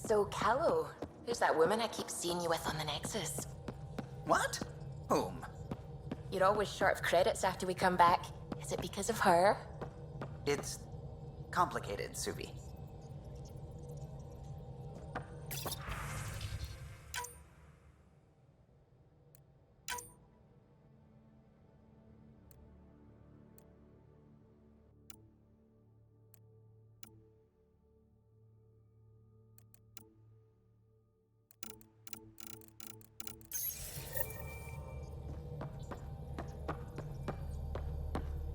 So, Callow, who's that woman I keep seeing you with on the Nexus? What? Whom? You're always short of credits after we come back. Is it because of her? It's complicated, Subi.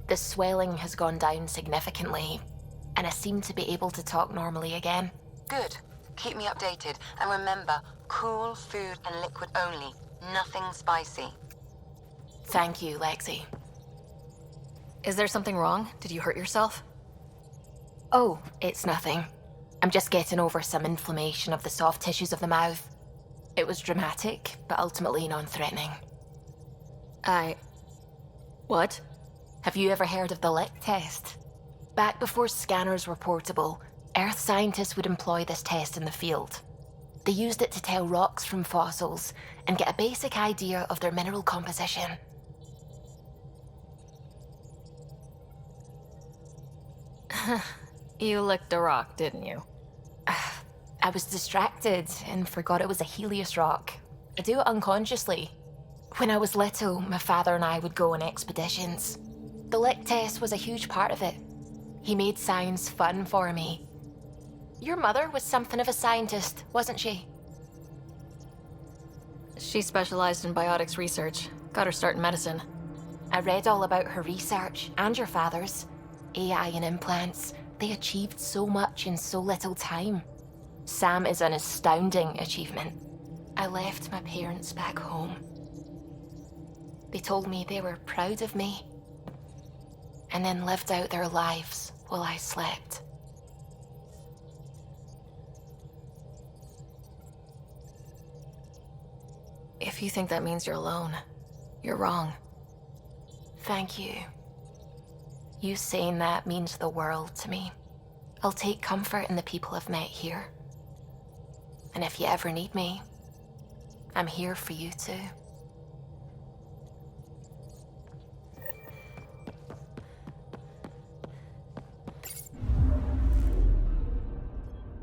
The swelling has gone down significantly, and I seem to be able to talk normally again. Good. Keep me updated. And remember, cool food and liquid only. Nothing spicy. Thank you, Lexi. Is there something wrong? Did you hurt yourself? Oh, it's nothing. I'm just getting over some inflammation of the soft tissues of the mouth. It was dramatic, but ultimately non-threatening. What? Have you ever heard of the lick test? Back before scanners were portable, Earth scientists would employ this test in the field. They used it to tell rocks from fossils and get a basic idea of their mineral composition. You licked a rock, didn't you? I was distracted and forgot it was a Helios rock. I do it unconsciously. When I was little, my father and I would go on expeditions. The lick test was a huge part of it. He made science fun for me. Your mother was something of a scientist, wasn't she? She specialized in biotics research. Got her start in medicine. I read all about her research, and your father's. AI and implants. They achieved so much in so little time. Sam is an astounding achievement. I left my parents back home. They told me they were proud of me, and then lived out their lives while I slept. If you think that means you're alone, you're wrong. Thank you. You saying that means the world to me. I'll take comfort in the people I've met here. And if you ever need me, I'm here for you too.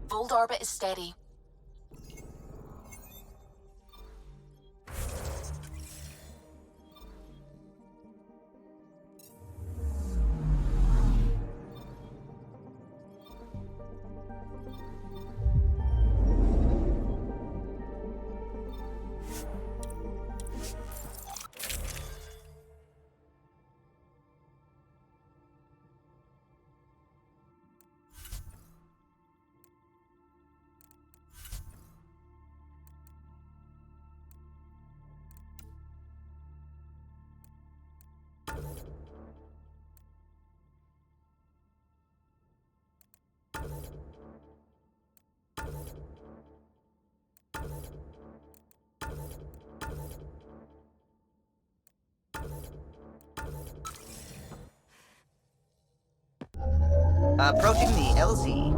Fold orbit is steady. Approaching the LZ.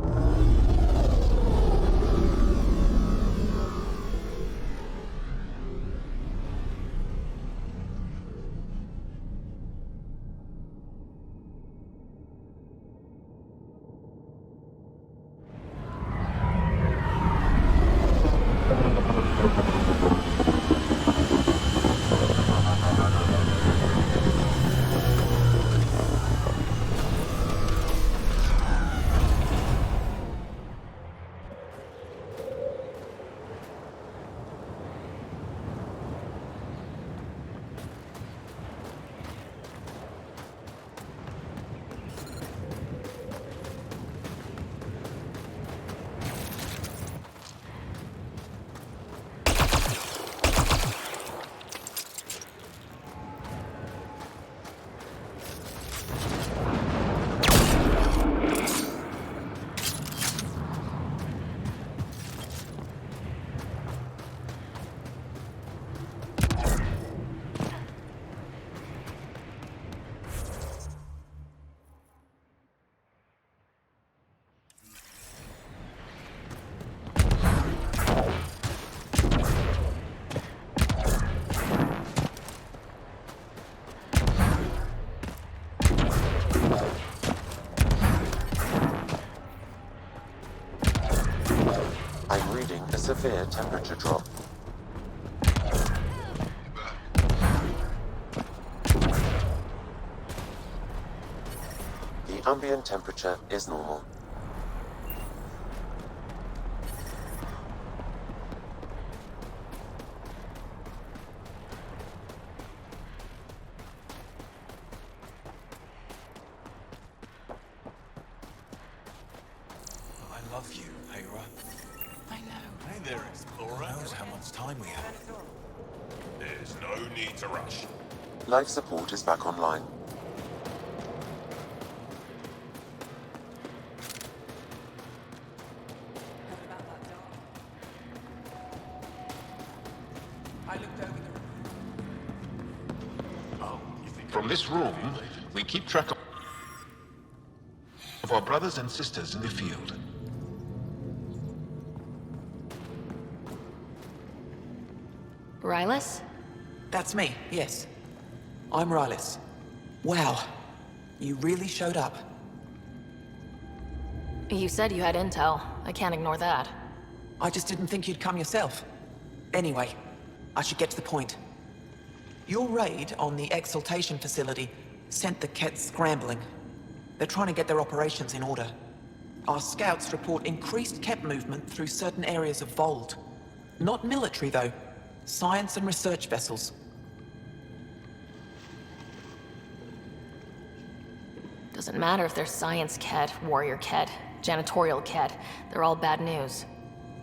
I'm reading a severe temperature drop. The ambient temperature is normal. I love you, Hera. I know. Hey there, Explorer. Who knows how much time we have? There's no need to rush. Life support is back online. From this room, we keep track of our brothers and sisters in the field. Rylus? That's me, yes. I'm Rylus. Wow. You really showed up. You said you had intel. I can't ignore that. I just didn't think you'd come yourself. Anyway, I should get to the point. Your raid on the exaltation facility sent the Kets scrambling. They're trying to get their operations in order. Our scouts report increased Ket movement through certain areas of Vold. Not military, though. Science and research vessels. Doesn't matter if they're science Ked, warrior Ked, janitorial Ked. They're all bad news.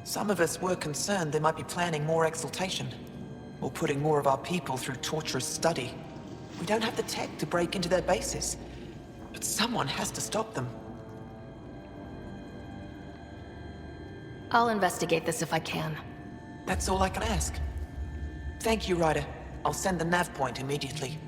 Some of us were concerned they might be planning more exaltation. Or putting more of our people through torturous study. We don't have the tech to break into their bases. But someone has to stop them. I'll investigate this if I can. That's all I can ask. Thank you, Ryder. I'll send the nav point immediately.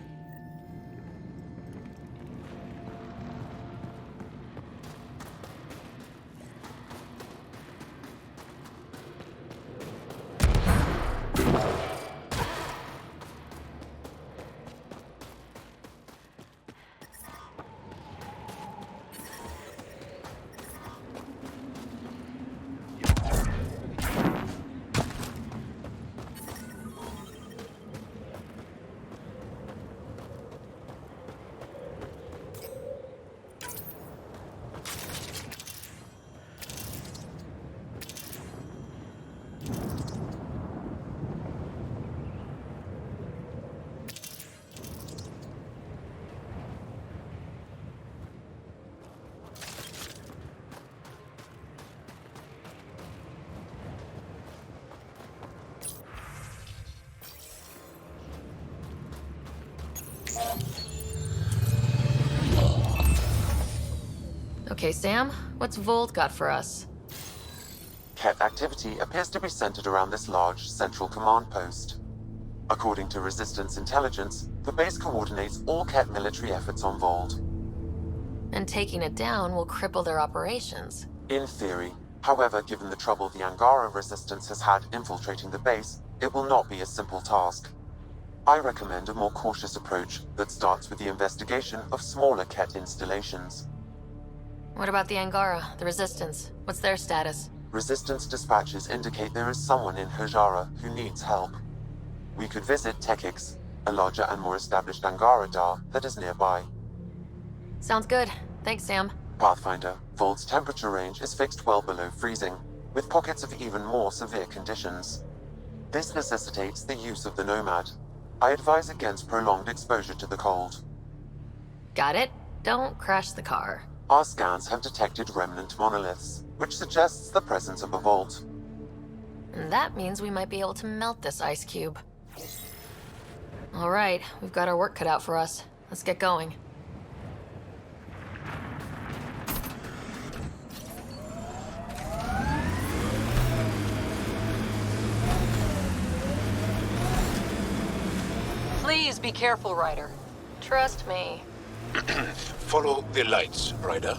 Okay, Sam, what's Vold got for us? Ket activity appears to be centered around this large central command post. According to Resistance intelligence, the base coordinates all Ket military efforts on Vold. And taking it down will cripple their operations. In theory. However, given the trouble the Angara Resistance has had infiltrating the base, it will not be a simple task. I recommend a more cautious approach that starts with the investigation of smaller Ket installations. What about the Angara, the Resistance? What's their status? Resistance dispatches indicate there is someone in Hojara who needs help. We could visit Tekix, a larger and more established Angara Dar that is nearby. Sounds good. Thanks, Sam. Pathfinder, Vold's temperature range is fixed well below freezing, with pockets of even more severe conditions. This necessitates the use of the Nomad. I advise against prolonged exposure to the cold. Got it. Don't crash the car. Our scans have detected remnant monoliths, which suggests the presence of a vault. And that means we might be able to melt this ice cube. All right, we've got our work cut out for us. Let's get going. Please be careful, Ryder. Trust me. Follow the lights, Ryder.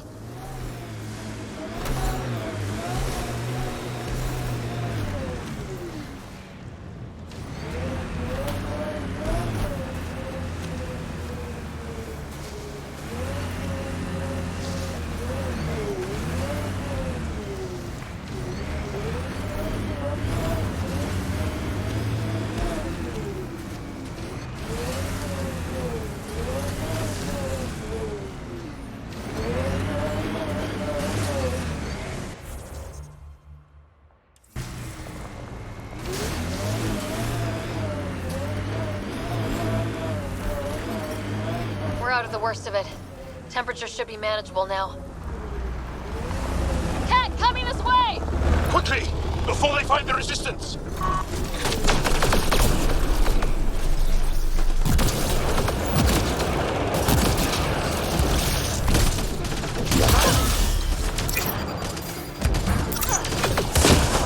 out of the worst of it. Temperature should be manageable now. Cat, coming this way! Quickly! Before they find the resistance!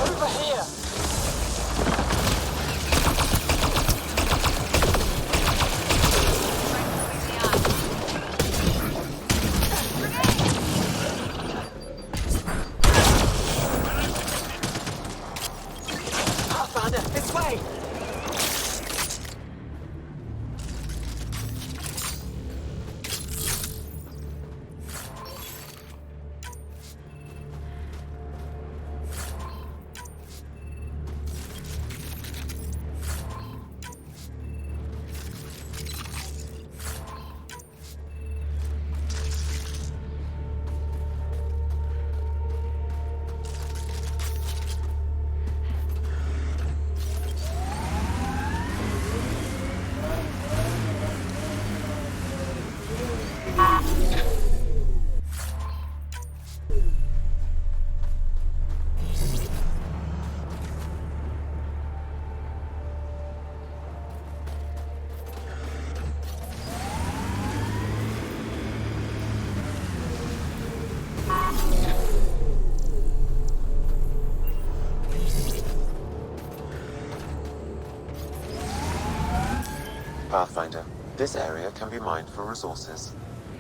Over here! Pathfinder, this way! Pathfinder, this area can be mined for resources.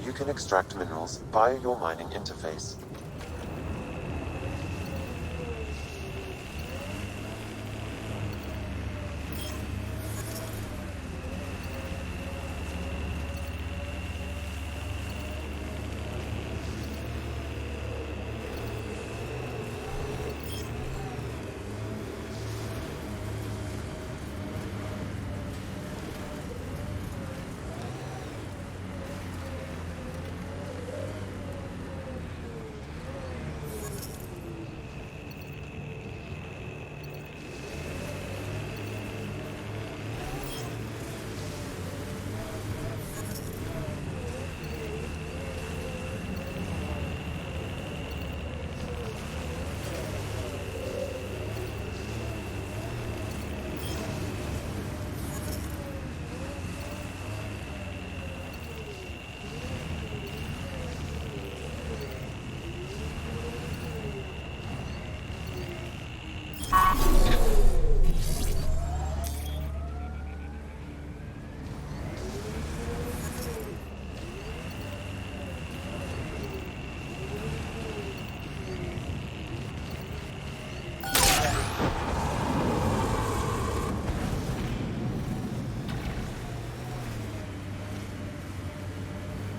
You can extract minerals via your mining interface.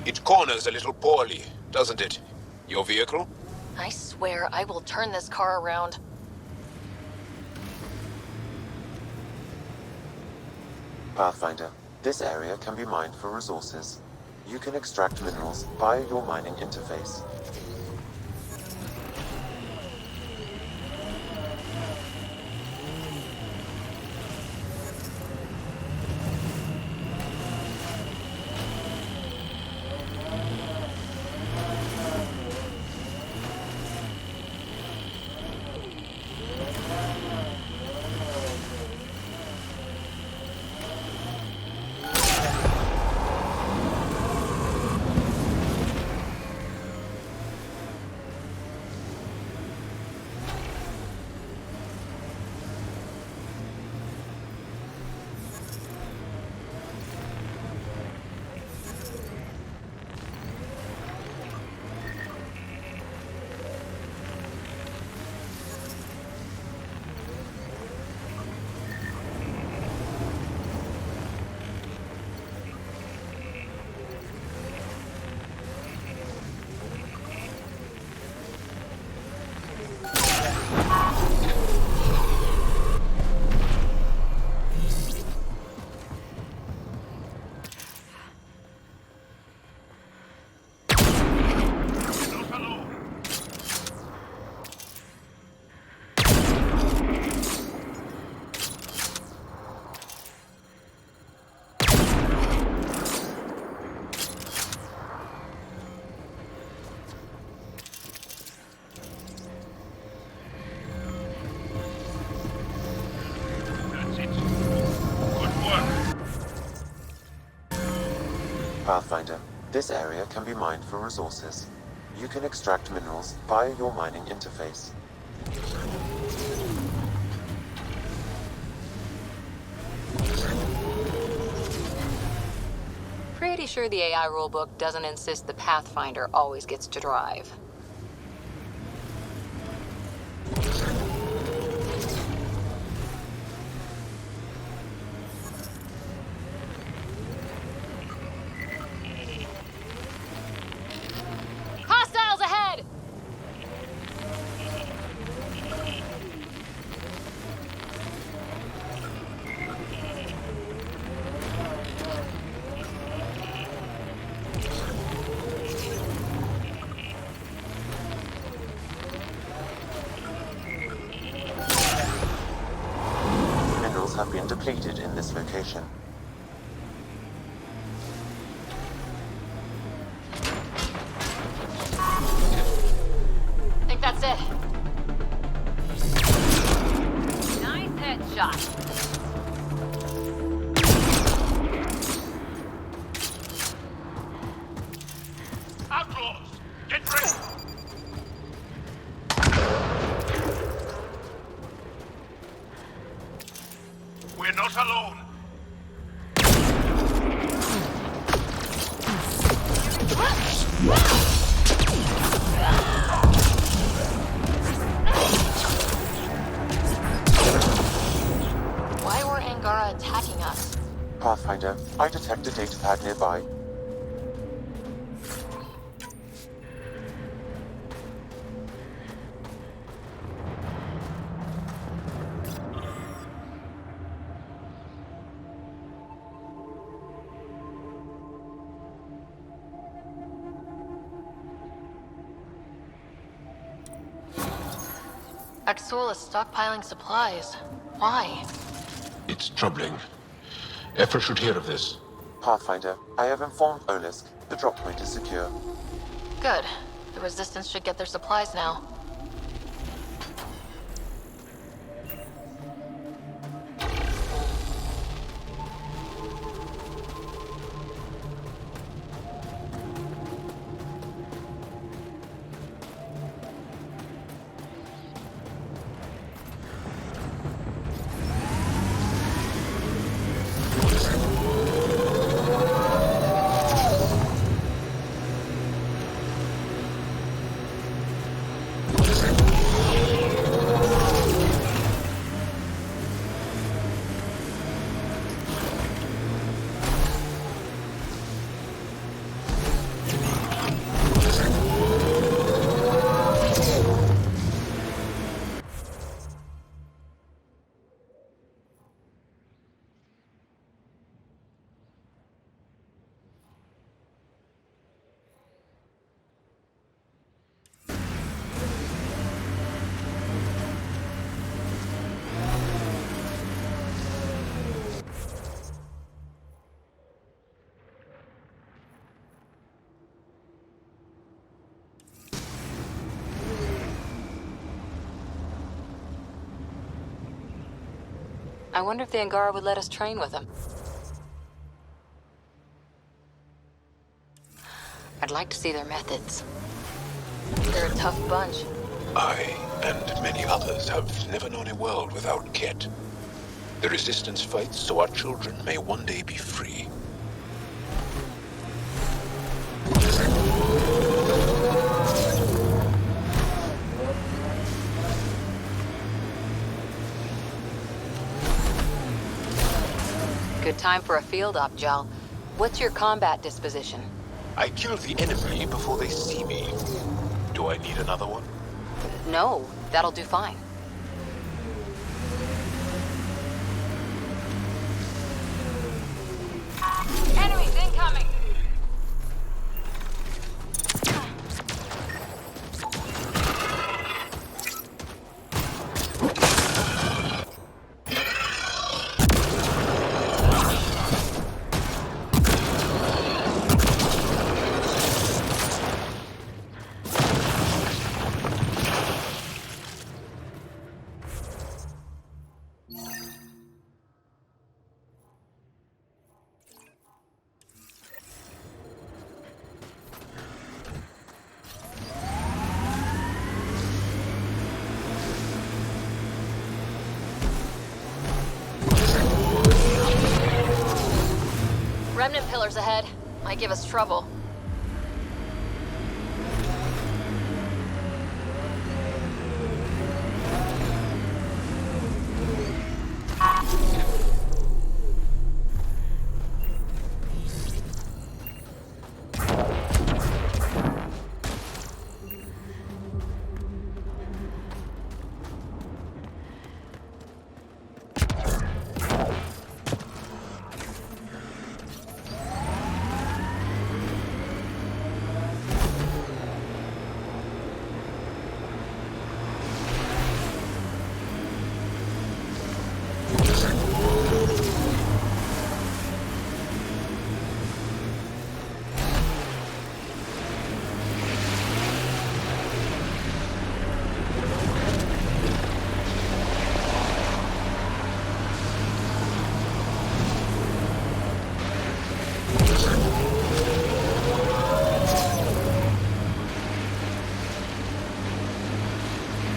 It corners a little poorly, doesn't it? Your vehicle? I swear I will turn this car around. Pathfinder, this area can be mined for resources. You can extract minerals via your mining interface. Pathfinder, this area can be mined for resources. You can extract minerals via your mining interface. Pretty sure the AI rulebook doesn't insist the Pathfinder always gets to drive. Hostiles ahead! Minerals have been depleted in this location. I think that's it. Nice headshot. Outlaws! Get ready! We're not alone. Why were Angara attacking us? Pathfinder, I detect a data pad nearby. Axul is stockpiling supplies. Why? It's troubling. Efra should hear of this. Pathfinder, I have informed Olisk. The drop point is secure. Good. The Resistance should get their supplies now. I wonder if the Angara would let us train with them. I'd like to see their methods. They're a tough bunch. I and many others have never known a world without Ket. The Resistance fights so our children may one day be free. Good time for a field op, Jal. What's your combat disposition? I kill the enemy before they see me. Do I need another one? No, that'll do fine. Enemies incoming! Remnant pillars ahead. Might give us trouble.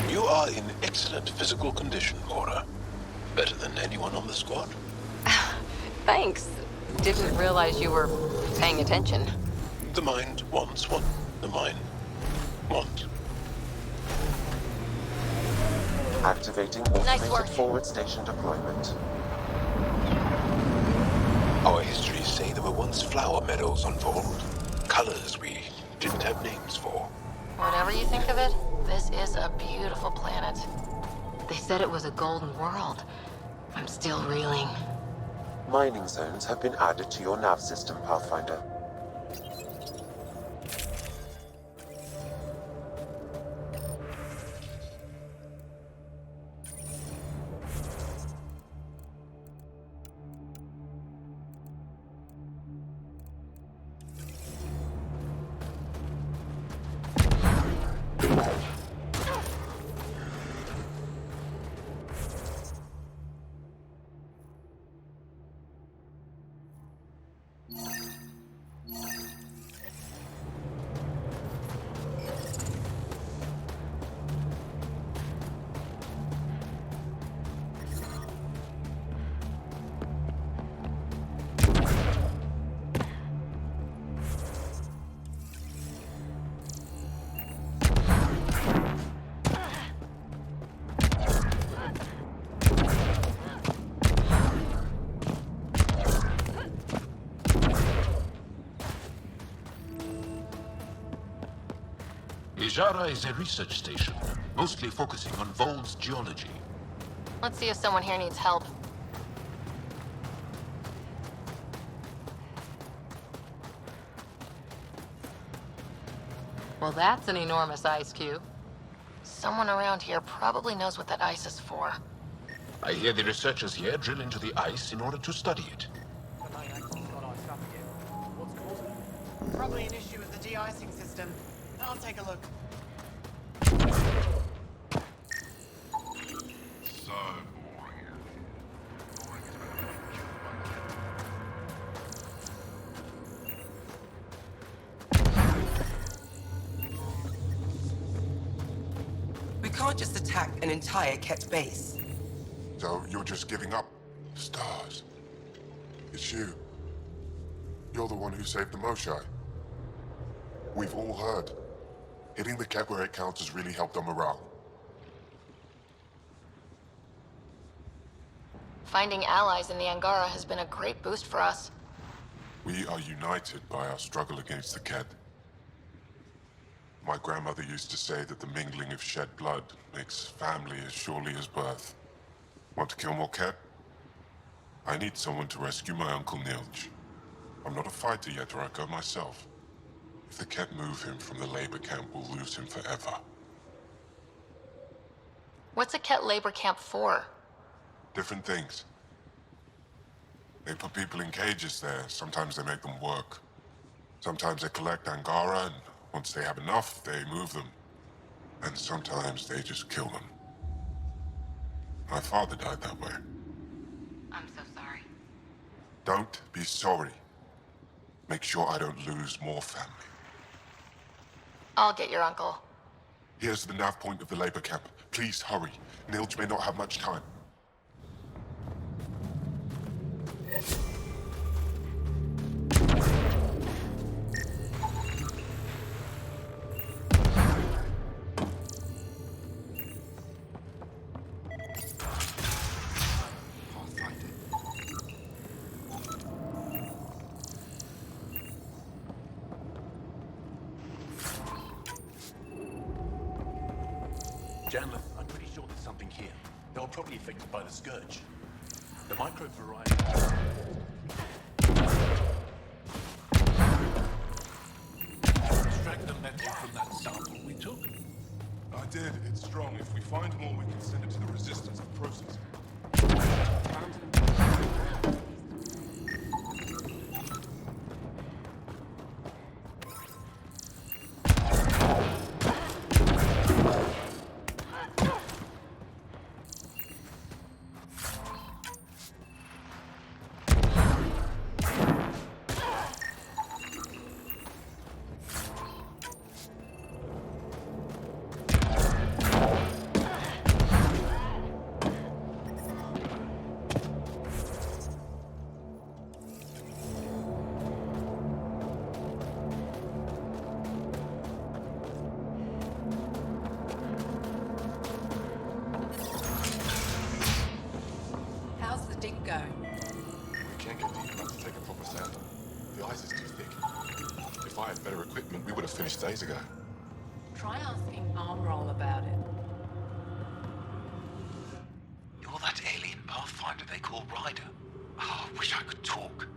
You are in excellent physical condition, Cora. Better than anyone on the squad. Thanks. Didn't realize you were paying attention. The mind wants what the mind wants. Activating Nice automated work. forward station deployment. Our histories say there were once flower meadows on Vold. Colors we didn't have names for. Whatever you think of it, this is a beautiful planet. They said it was a golden world. I'm still reeling. Mining zones have been added to your nav system, Pathfinder. Ijara is a research station, mostly focusing on Vold's geology. Let's see if someone here needs help. Well, that's an enormous ice cube. Someone around here probably knows what that ice is for. I hear the researchers here drill into the ice in order to study it. Probably an issue with the de-icing system. I'll take a look. We can't just attack an entire Ket base. So you're just giving up? Stars. It's you. You're the one who saved the Moshai. We've all heard. Hitting the Ket where it counts has really helped our morale. Finding allies in the Angara has been a great boost for us. We are united by our struggle against the Ket. My grandmother used to say that the mingling of shed blood makes family as surely as birth. Want to kill more Ket? I need someone to rescue my Uncle Nilj. I'm not a fighter yet, or I'd go myself. If the Ket move him from the labor camp, we'll lose him forever. What's a Ket labor camp for? Different things. They put people in cages there. Sometimes they make them work. Sometimes they collect Angara, and once they have enough, they move them. And sometimes they just kill them. My father died that way. I'm so sorry. Don't be sorry. Make sure I don't lose more family. I'll get your uncle. Here's the nav point of the labor camp. Please hurry. Nilj may not have much time. here. They were probably affected by the scourge. The micro variety. Extract the metal from that sample we took. I did. It's strong. If we find more, we can send it to the Resistance to process it. How's the dig going? We can't get deep enough to take a proper sample. The ice is too thick. If I had better equipment, we would have finished days ago. Try asking Armroll about it. You're that alien pathfinder they call Ryder. Oh, I wish I could talk.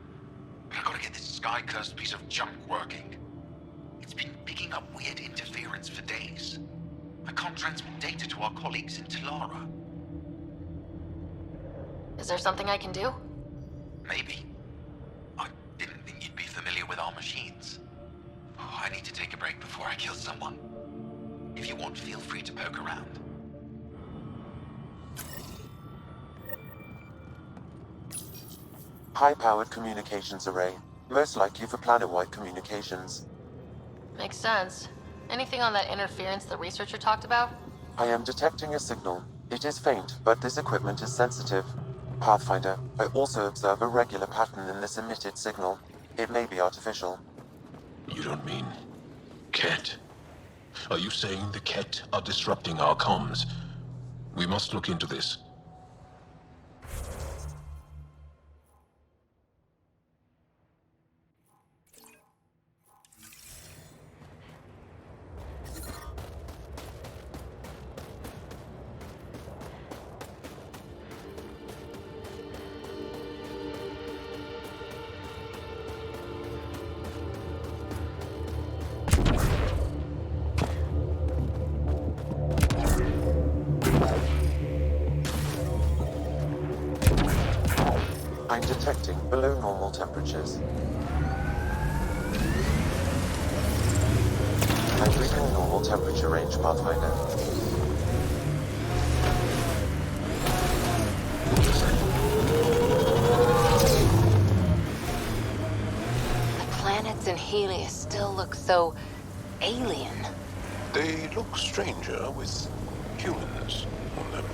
But I gotta get this sky-cursed piece of junk working. It's been picking up weird interference for days. I can't transmit data to our colleagues in Talara. Is there something I can do? Maybe. I didn't think you'd be familiar with our machines. Oh, I need to take a break before I kill someone. If you want, feel free to poke around. High-powered communications array, most likely for planet-wide communications. Makes sense. Anything on that interference the researcher talked about? I am detecting a signal. It is faint, but this equipment is sensitive. Pathfinder, I also observe a regular pattern in this emitted signal. It may be artificial. You don't mean Ket? Are you saying the Ket are disrupting our comms? We must look into this. I'm detecting below normal temperatures. I'm reading normal temperature range, Pathfinder. The planets in Helios still look so alien. They look stranger with humans on them.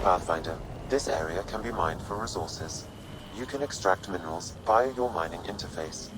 Pathfinder, this area can be mined for resources. You can extract minerals via your mining interface.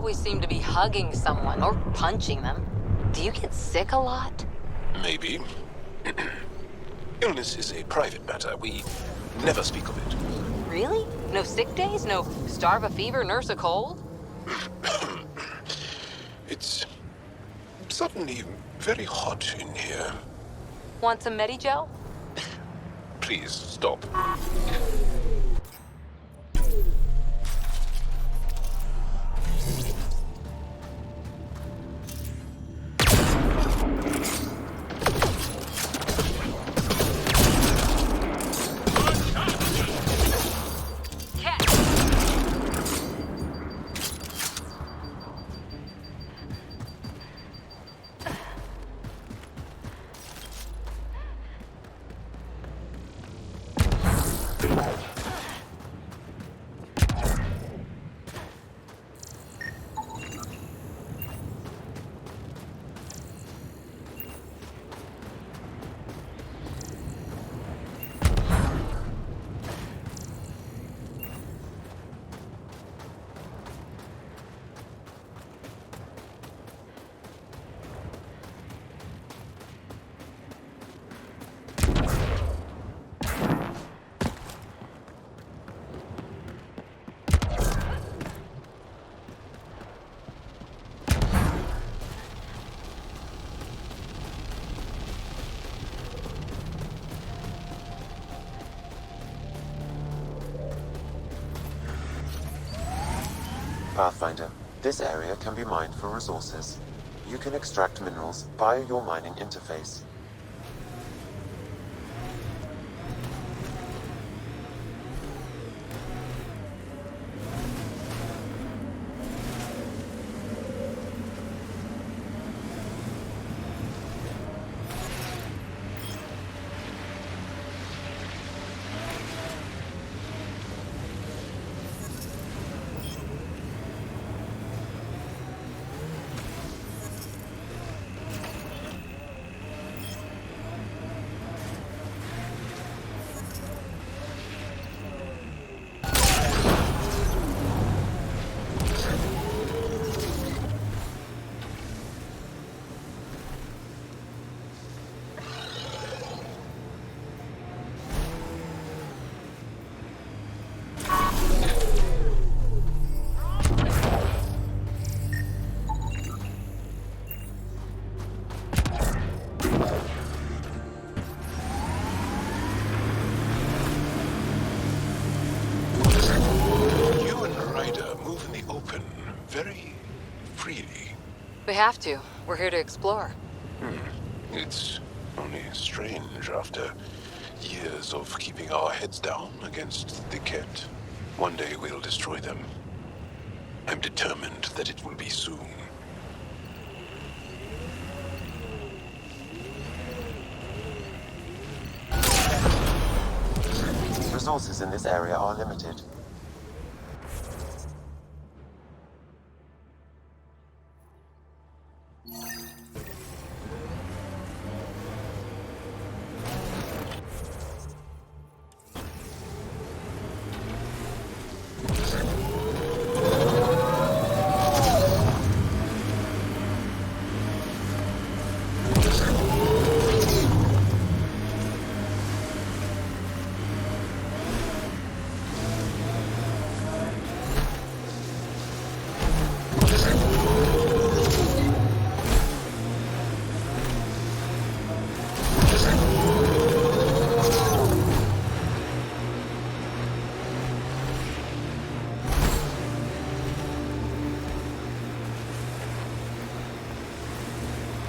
always seem to be hugging someone or punching them. Do you get sick a lot? Maybe. Illness is a private matter. We never speak of it. Really? No sick days? No starve a fever, nurse a cold? It's suddenly very hot in here. Want some Medigel? Please stop. Pathfinder, this area can be mined for resources. You can extract minerals via your mining interface. We have to. We're here to explore. It's only strange after years of keeping our heads down against the Ket. One day we'll destroy them. I'm determined that it will be soon. Resources in this area are limited.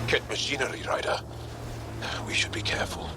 Ket machinery, Ryder. We should be careful.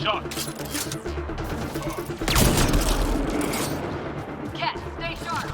shot. Cat, stay sharp.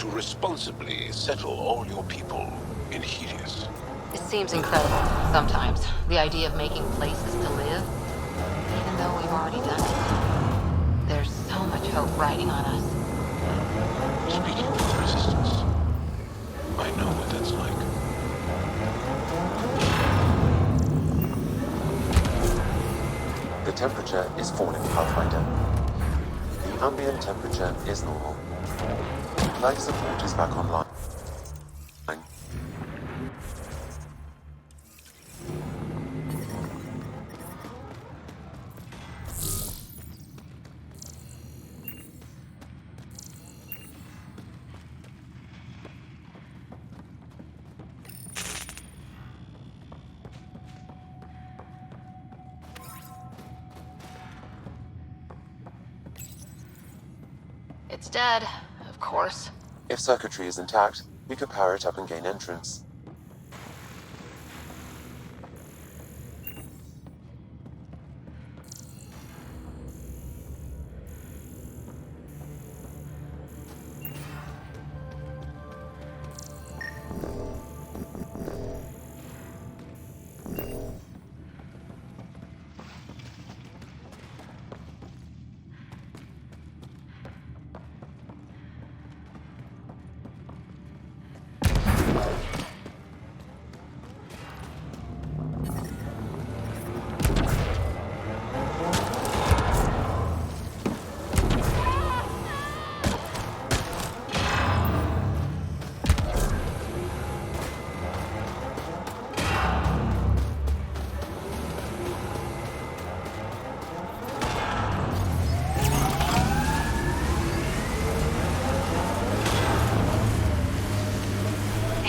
Responsibly settle all your people in Helios. It seems incredible, sometimes, the idea of making places to live, even though we've already done it. There's so much hope riding on us. Speaking of the Resistance, I know what that's like. The temperature is falling, Pathfinder. The ambient temperature is normal. Life support is back online. It's dead, of course. If circuitry is intact, we could power it up and gain entrance.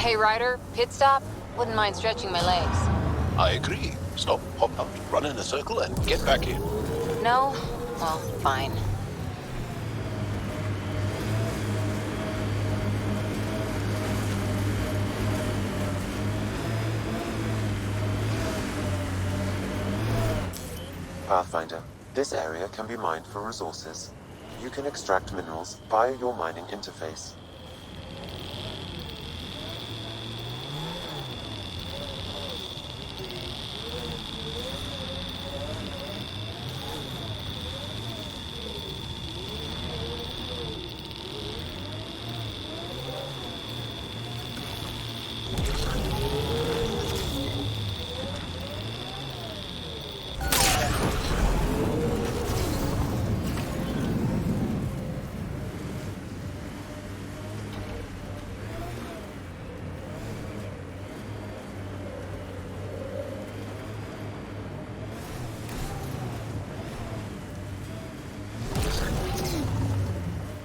Hey, Ryder, pit stop? Wouldn't mind stretching my legs. I agree. Stop, hop out, run in a circle, and get back in. No? Well, fine. Pathfinder, this area can be mined for resources. You can extract minerals via your mining interface.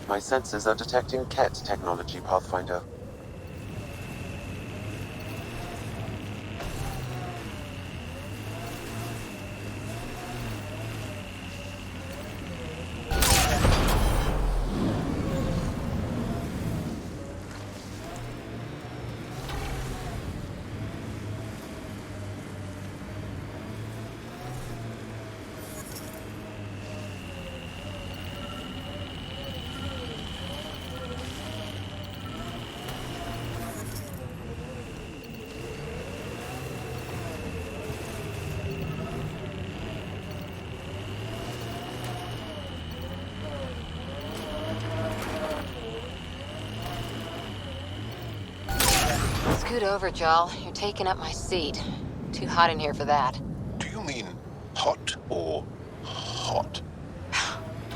My sensors are detecting KET technology, Pathfinder. Scoot over, Jal. You're taking up my seat. Too hot in here for that. Do you mean hot or hot?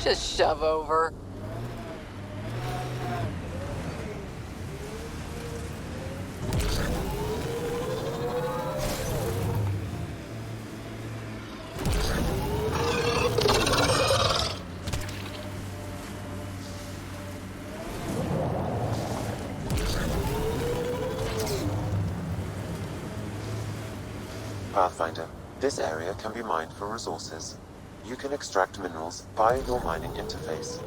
Just shove over. Pathfinder, this area can be mined for resources. You can extract minerals via your mining interface.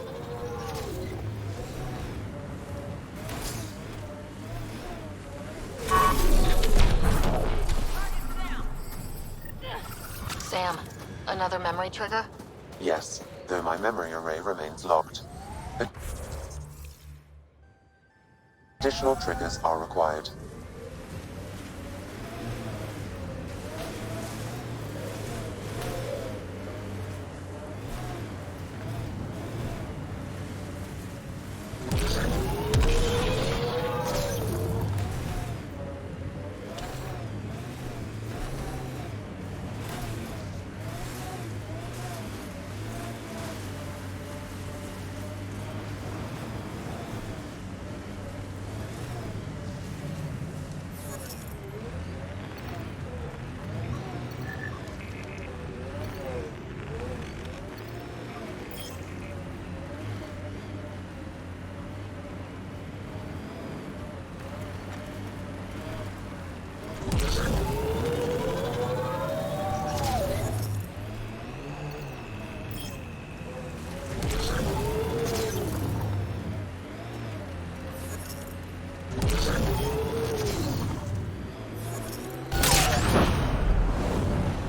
Sam, another memory trigger? Yes, though my memory array remains locked. Additional triggers are required.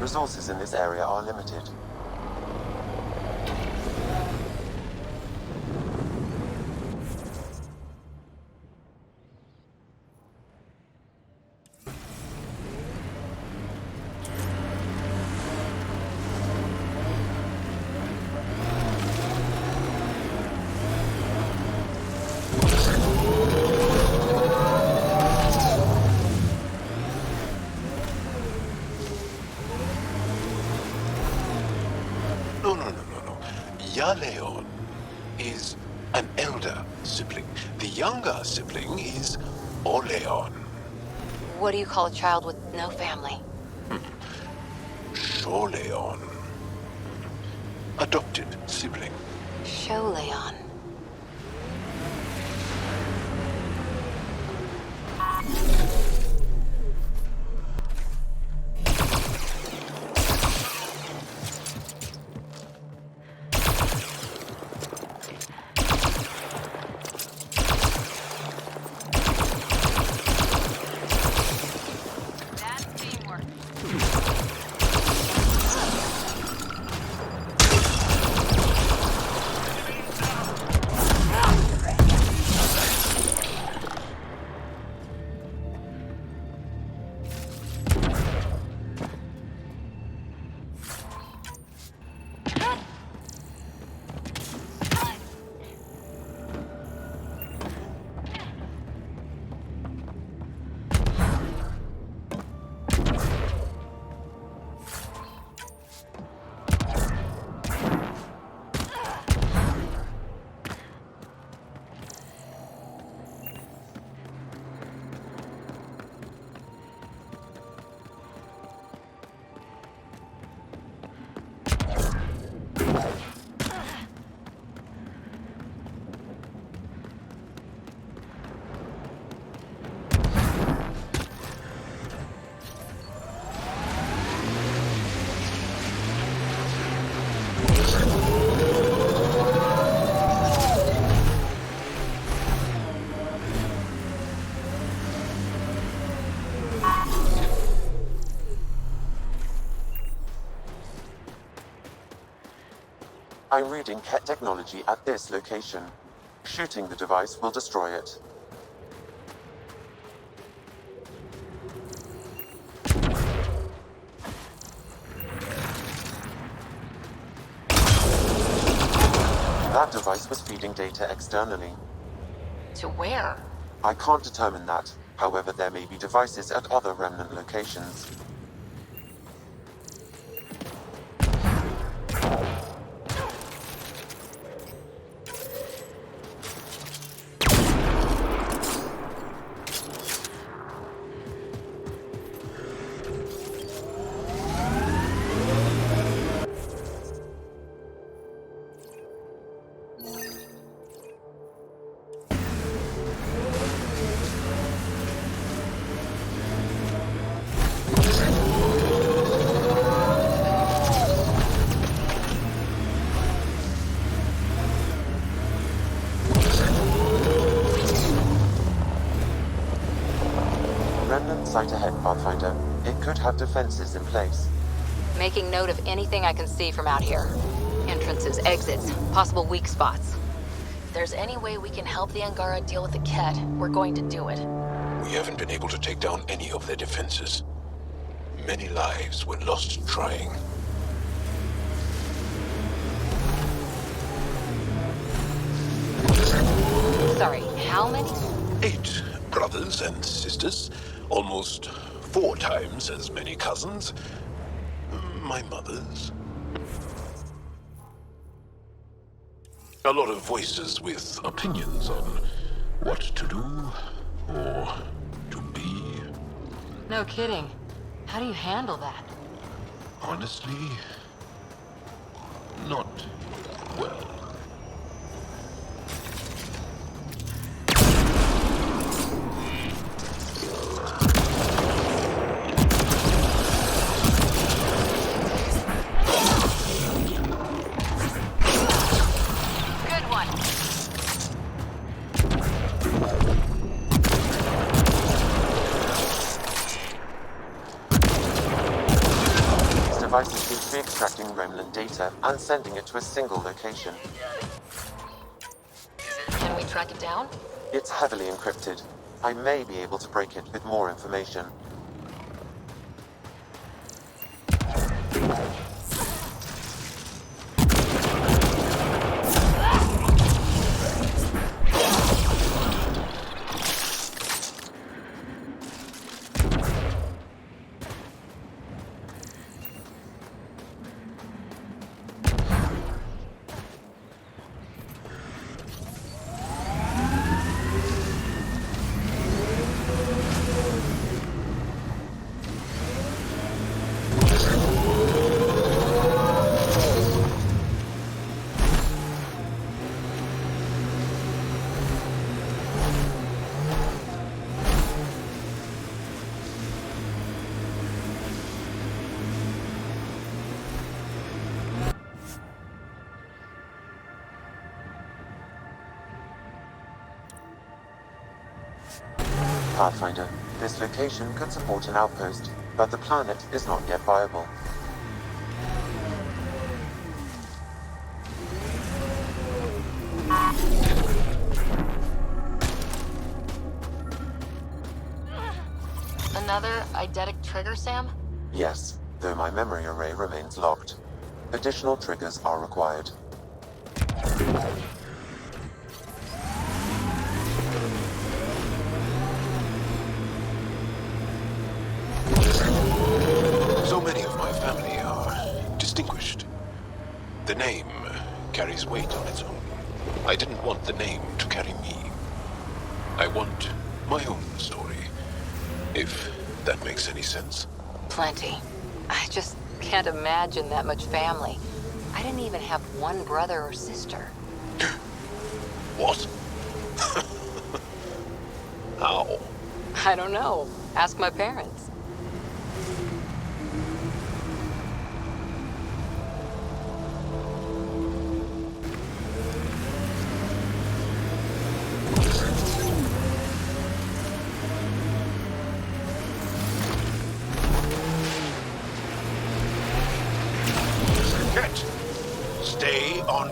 Resources in this area are limited. Leon is an elder sibling. The younger sibling is Oleon. What do you call a child with no family? Sholeon. Adopted sibling. Sholeon. I'm reading Ket technology at this location. Shooting the device will destroy it. That device was feeding data externally. To where? I can't determine that. However, there may be devices at other remnant locations. Remnant site ahead, Pathfinder. It could have defenses in place. Making note of anything I can see from out here. Entrances, exits, possible weak spots. If there's any way we can help the Angara deal with the Ket, we're going to do it. We haven't been able to take down any of their defenses. Many lives were lost trying. Sorry, how many? 8 brothers and sisters. Almost 4 times as many cousins. My mother's. A lot of voices with opinions on what to do or to be. No kidding. How do you handle that? Honestly, not well. Good one. These devices seem to be extracting remnant data and sending it to a single location. Can we track it down? It's heavily encrypted. I may be able to break it with more information. Pathfinder, this location could support an outpost, but the planet is not yet viable. Another eidetic trigger, Sam? Yes, though my memory array remains locked. Additional triggers are required. So many of my family are distinguished. The name carries weight on its own. I didn't want the name to carry me. I want my own story, if that makes any sense. Plenty. I just can't imagine that much family. I didn't even have one brother or sister. What? How? I don't know. Ask my parents. Ket, stay on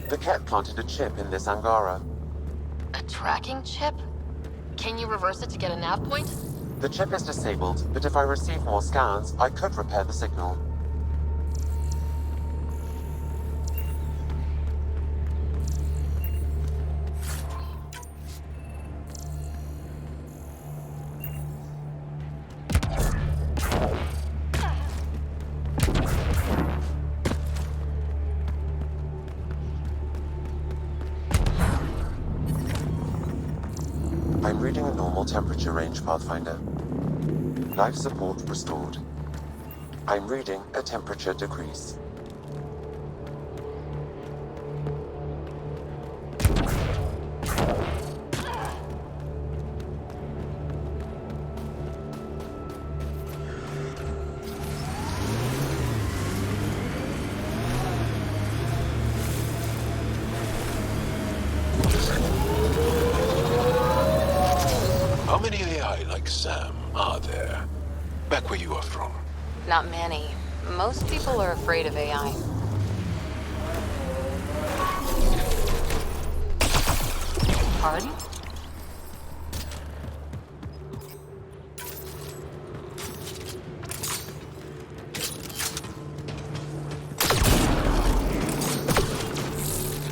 The Ket planted a chip in this Angara. A tracking chip? Can you reverse it to get a nav point? The chip is disabled, but if I receive more scans, I could repair the signal. I'm reading a normal temperature range, Pathfinder. Life support restored. I'm reading a temperature decrease. How many AI like Sam are there? Back where you are from. Not many. Most people are afraid of AI. Pardon?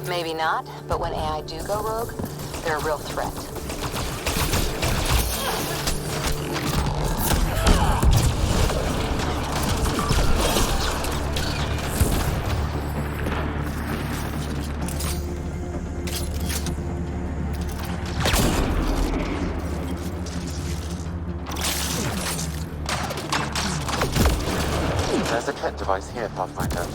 Maybe not, but when AI do go rogue, they're a real threat. There's a Ket device here, Pathfinder.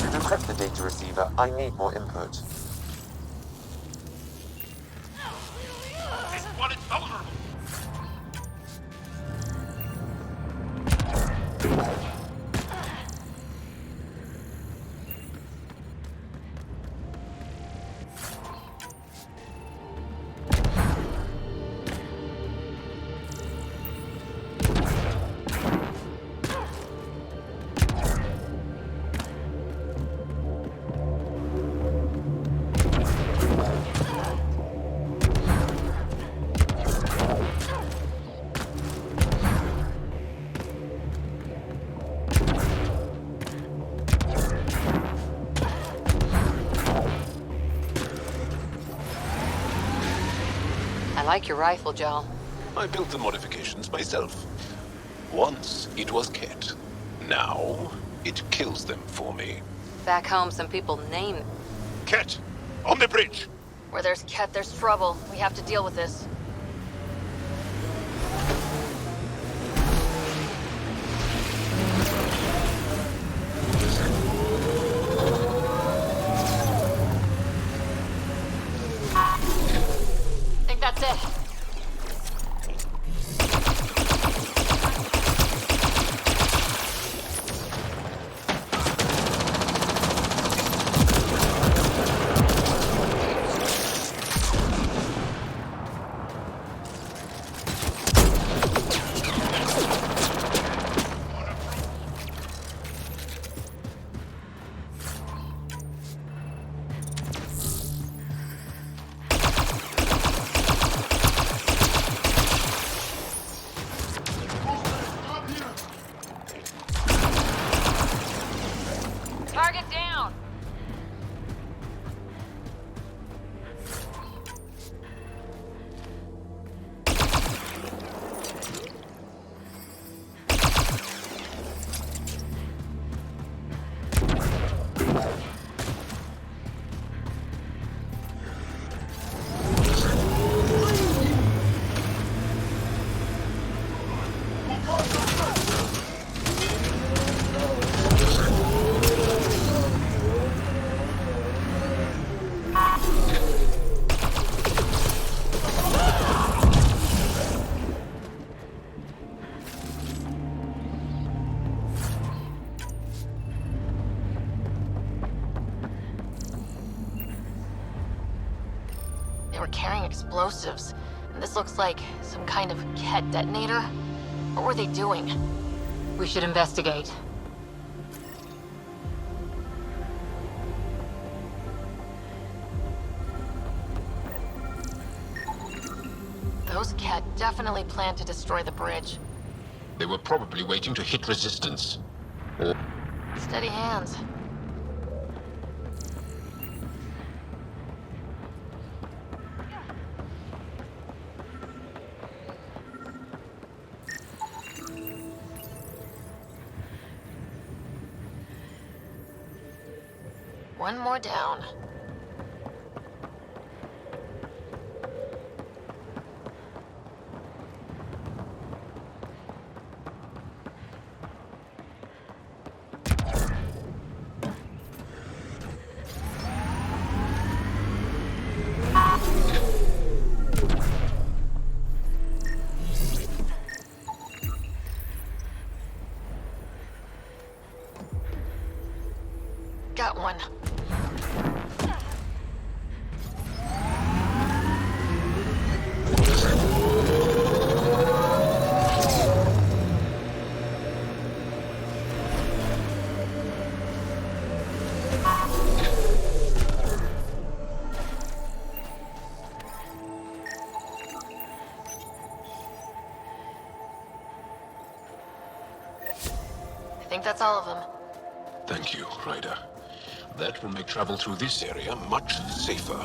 To decrypt the data receiver, I need more input. This one is vulnerable. I like your rifle, Joe. I built the modifications myself. Once it was Ket. Now it kills them for me. Back home, some people name... Ket! On the bridge! Where there's Ket, there's trouble. We have to deal with this. I think that's it. were carrying explosives. And this looks like some kind of Ket detonator. What were they doing? We should investigate. Those Ket definitely planned to destroy the bridge. They were probably waiting to hit resistance. Steady hands. One more down. Got one. I think that's all of them. Thank you, Ryder. That will make travel through this area much safer.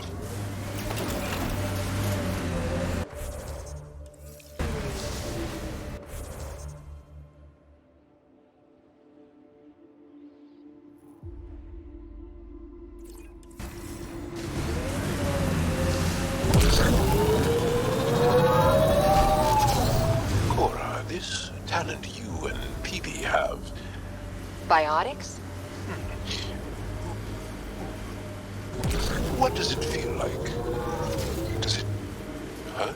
Cora, this talent you and PB have. Biotics? What does it feel like? Does it hurt?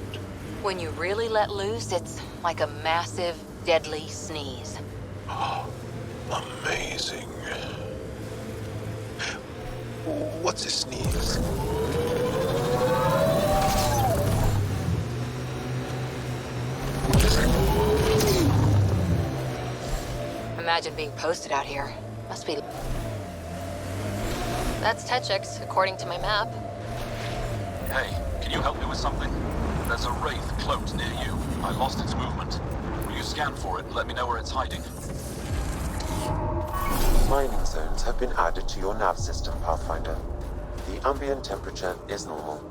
When you really let loose, it's like a massive, deadly sneeze. Oh, amazing. What's a sneeze? Imagine being posted out here. Must be... That's Techix, according to my map. Hey, can you help me with something? There's a wraith cloaked near you. I lost its movement. Will you scan for it and let me know where it's hiding? Mining zones have been added to your nav system, Pathfinder. The ambient temperature is normal.